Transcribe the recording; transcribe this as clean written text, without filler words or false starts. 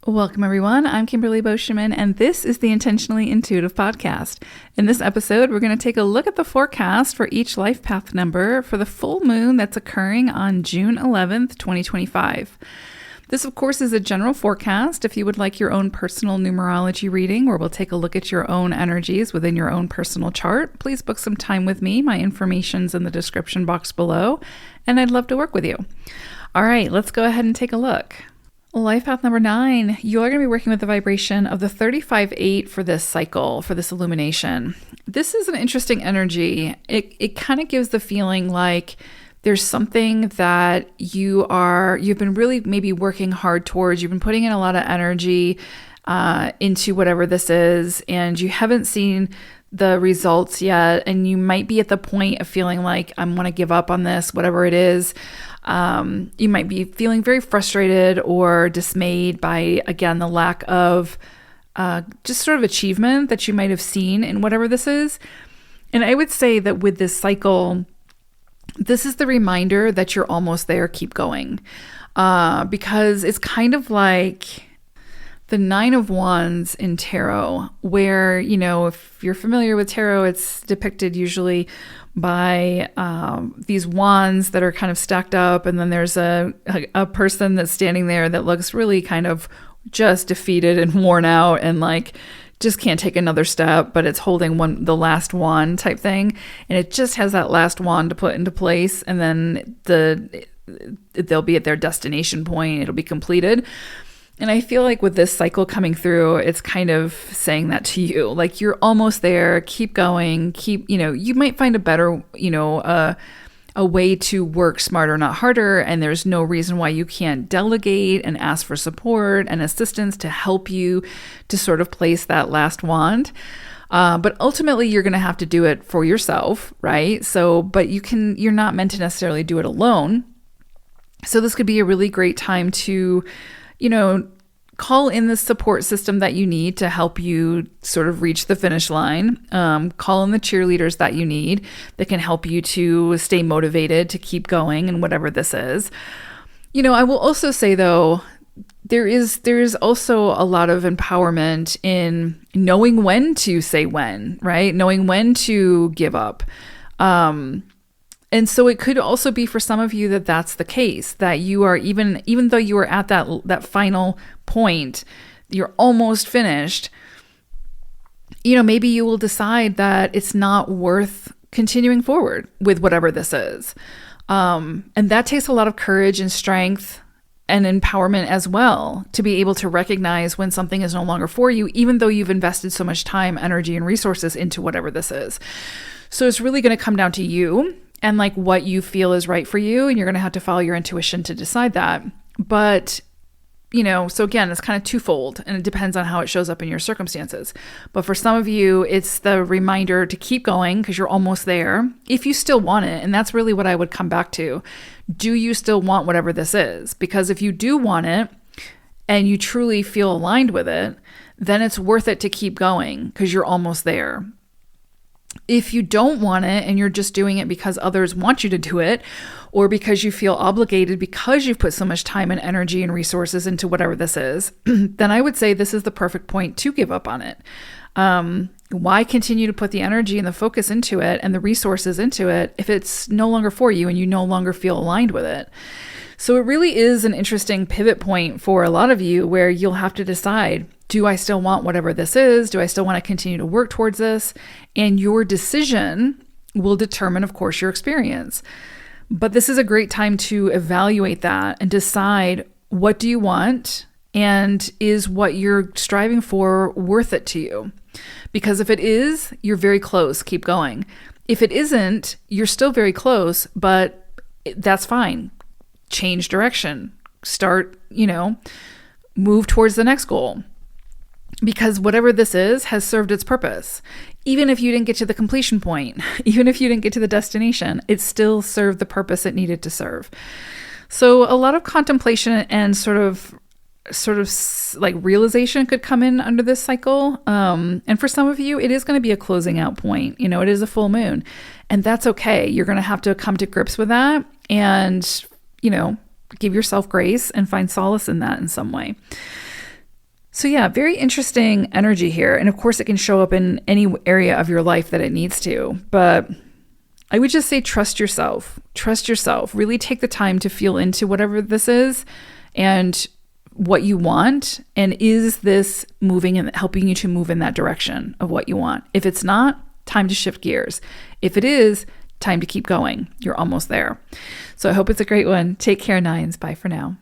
Welcome, everyone. I'm Kimberly Boschman, and this is the Intentionally Intuitive Podcast. In this episode, we're going to take a look at the forecast for each life path number for the full moon that's occurring on June 11th, 2025. This, of course, is a general forecast. If you would like your own personal numerology reading, where we'll take a look at your own energies within your own personal chart, please book some time with me. My information's in the description box below, and I'd love to work with you. All right, let's go ahead and take a look. Life path number 9, you're going to be working with the vibration of the 35-8 for this cycle, for this illumination. This is an interesting energy. It kind of gives the feeling like there's something that you've been really maybe working hard towards. You've been putting in a lot of energy into whatever this is, and you haven't seen the results yet. And you might be at the point of feeling like, I want to give up on this, whatever it is. You might be feeling very frustrated or dismayed by, again, the lack of just sort of achievement that you might have seen in whatever this is. And I would say that with this cycle, this is the reminder that you're almost there. Keep going. Because it's kind of like the 9 of Wands in tarot, where, if you're familiar with tarot, it's depicted usually by these wands that are kind of stacked up, and then there's a person that's standing there that looks really kind of just defeated and worn out and like just can't take another step, but it's holding the last wand type thing, and it just has that last wand to put into place, and then they'll be at their destination point. It'll be completed. And I feel like with this cycle coming through, it's kind of saying that to you, like you're almost there, keep going, you might find a better, a way to work smarter, not harder. And there's no reason why you can't delegate and ask for support and assistance to help you to sort of place that last wand. But ultimately you're going to have to do it for yourself, right? So, but you're not meant to necessarily do it alone. So this could be a really great time to call in the support system that you need to help you sort of reach the finish line. Call in the cheerleaders that you need that can help you to stay motivated to keep going and whatever this is. I will also say though, there is also a lot of empowerment in knowing when to say when, right? Knowing when to give up. And so it could also be for some of you that that's the case, that you are even though you are at that final point, you're almost finished, maybe you will decide that it's not worth continuing forward with whatever this is. And that takes a lot of courage and strength and empowerment as well, to be able to recognize when something is no longer for you, even though you've invested so much time, energy, and resources into whatever this is. So it's really going to come down to you and like what you feel is right for you. And you're going to have to follow your intuition to decide that. But, so again, it's kind of twofold, and it depends on how it shows up in your circumstances. But for some of you, it's the reminder to keep going because you're almost there if you still want it. And that's really what I would come back to. Do you still want whatever this is? Because if you do want it and you truly feel aligned with it, then it's worth it to keep going because you're almost there. If you don't want it and you're just doing it because others want you to do it, or because you feel obligated because you've put so much time and energy and resources into whatever this is, then I would say this is the perfect point to give up on it. Why continue to put the energy and the focus into it and the resources into it if it's no longer for you and you no longer feel aligned with it? So it really is an interesting pivot point for a lot of you where you'll have to decide, do I still want whatever this is? Do I still want to continue to work towards this? And your decision will determine, of course, your experience. But this is a great time to evaluate that and decide, what do you want? And is what you're striving for worth it to you? Because if it is, you're very close. Keep going. If it isn't, you're still very close, but that's fine. Change direction. Start, move towards the next goal. Because whatever this is has served its purpose. Even if you didn't get to the completion point, even if you didn't get to the destination, it still served the purpose it needed to serve. So a lot of contemplation and sort of like realization could come in under this cycle. And for some of you, it is going to be a closing out point. It is a full moon, and that's okay. You're going to have to come to grips with that and, give yourself grace and find solace in that in some way. So yeah, very interesting energy here. And of course, it can show up in any area of your life that it needs to. But I would just say trust yourself. Trust yourself. Really take the time to feel into whatever this is and what you want. And is this moving and helping you to move in that direction of what you want? If it's not, time to shift gears. If it is, time to keep going. You're almost there. So I hope it's a great one. Take care, Nines. Bye for now.